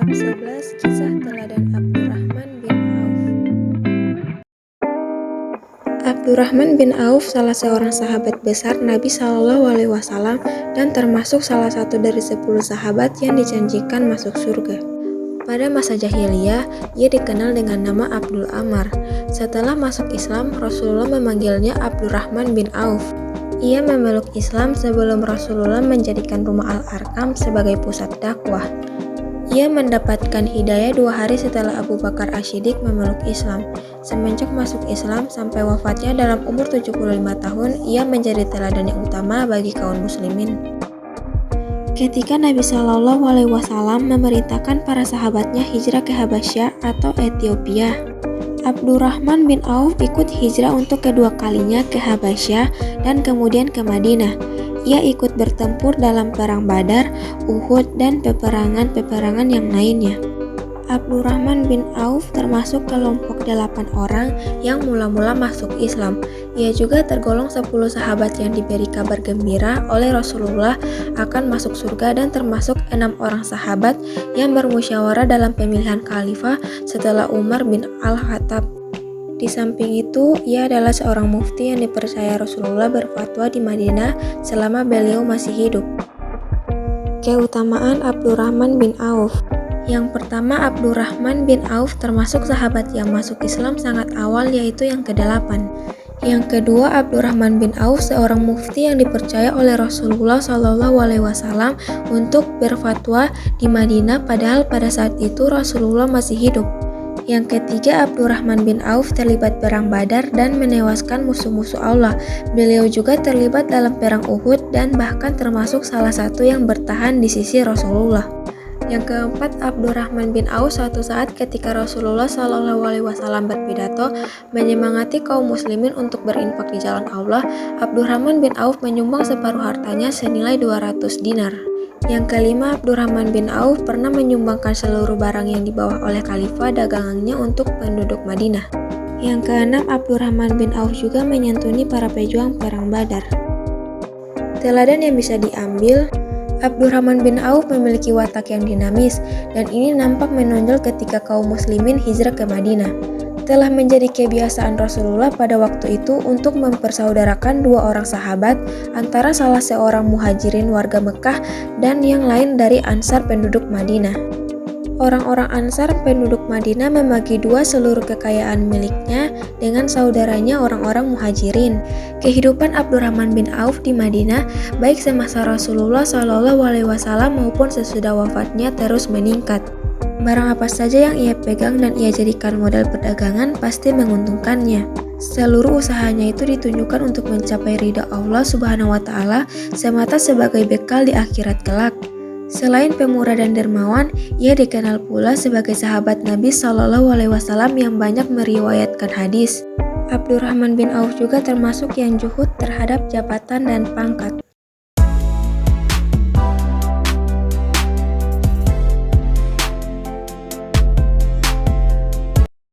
Bab 11 Kisah Teladan Abdurrahman bin Auf. Abdurrahman bin Auf salah seorang sahabat besar Nabi SAW dan termasuk salah satu dari 10 sahabat yang dijanjikan masuk surga. Pada masa jahiliyah, ia dikenal dengan nama Abdul Amar. Setelah masuk Islam, Rasulullah memanggilnya Abdurrahman bin Auf. Ia memeluk Islam sebelum Rasulullah menjadikan Rumah Al-Arqam sebagai pusat dakwah. Ia mendapatkan hidayah 2 hari setelah Abu Bakar Ash-Shiddiq memeluk Islam. Semenjak masuk Islam sampai wafatnya dalam umur 75 tahun, ia menjadi teladan yang utama bagi kaum muslimin. Ketika Nabi SAW memerintahkan para sahabatnya hijrah ke Habasyah atau Ethiopia, Abdurrahman bin Auf ikut hijrah untuk kedua kalinya ke Habasyah dan kemudian ke Madinah. Ia ikut bertempur dalam perang Badar, Uhud, dan peperangan-peperangan yang lainnya. Abdurrahman bin Auf termasuk kelompok 8 orang yang mula-mula masuk Islam. Ia juga tergolong 10 sahabat yang diberi kabar gembira oleh Rasulullah akan masuk surga dan termasuk 6 orang sahabat yang bermusyawarah dalam pemilihan khalifah setelah Umar bin Al-Khattab. Di samping itu, ia adalah seorang mufti yang dipercaya Rasulullah berfatwa di Madinah selama beliau masih hidup. Keutamaan Abdurrahman bin Auf. Yang pertama, Abdurrahman bin Auf termasuk sahabat yang masuk Islam sangat awal, yaitu yang ke-8. Yang kedua, Abdurrahman bin Auf seorang mufti yang dipercaya oleh Rasulullah SAW untuk berfatwa di Madinah, padahal pada saat itu Rasulullah masih hidup. Yang ketiga, Abdurrahman bin Auf terlibat perang Badar dan menewaskan musuh-musuh Allah. Beliau juga terlibat dalam perang Uhud dan bahkan termasuk salah satu yang bertahan di sisi Rasulullah. Yang keempat, Abdurrahman bin Auf suatu saat ketika Rasulullah SAW berpidato menyemangati kaum muslimin untuk berinfak di jalan Allah, Abdurrahman bin Auf menyumbang separuh hartanya senilai 200 dinar. Yang kelima, Abdurrahman bin Auf pernah menyumbangkan seluruh barang yang dibawa oleh khalifah dagangannya untuk penduduk Madinah. Yang keenam, Abdurrahman bin Auf juga menyantuni para pejuang perang Badar. Teladan yang bisa diambil, Abdurrahman bin Auf memiliki watak yang dinamis, dan ini nampak menonjol ketika kaum muslimin hijrah ke Madinah. Telah menjadi kebiasaan Rasulullah pada waktu itu untuk mempersaudarakan 2 orang sahabat antara salah seorang muhajirin warga Mekah dan yang lain dari Ansar penduduk Madinah. Orang-orang Ansar penduduk Madinah membagi 2 seluruh kekayaan miliknya dengan saudaranya orang-orang muhajirin. Kehidupan Abdurrahman bin Auf di Madinah baik semasa Rasulullah SAW maupun sesudah wafatnya terus meningkat. Barang apa saja yang ia pegang dan ia jadikan modal perdagangan pasti menguntungkannya. Seluruh usahanya itu ditunjukkan untuk mencapai ridha Allah Subhanahu wa Ta'ala semata sebagai bekal di akhirat kelak. Selain pemurah dan dermawan, ia dikenal pula sebagai sahabat Nabi SAW yang banyak meriwayatkan hadis. Abdurrahman bin Auf juga termasuk yang juhud terhadap jabatan dan pangkat.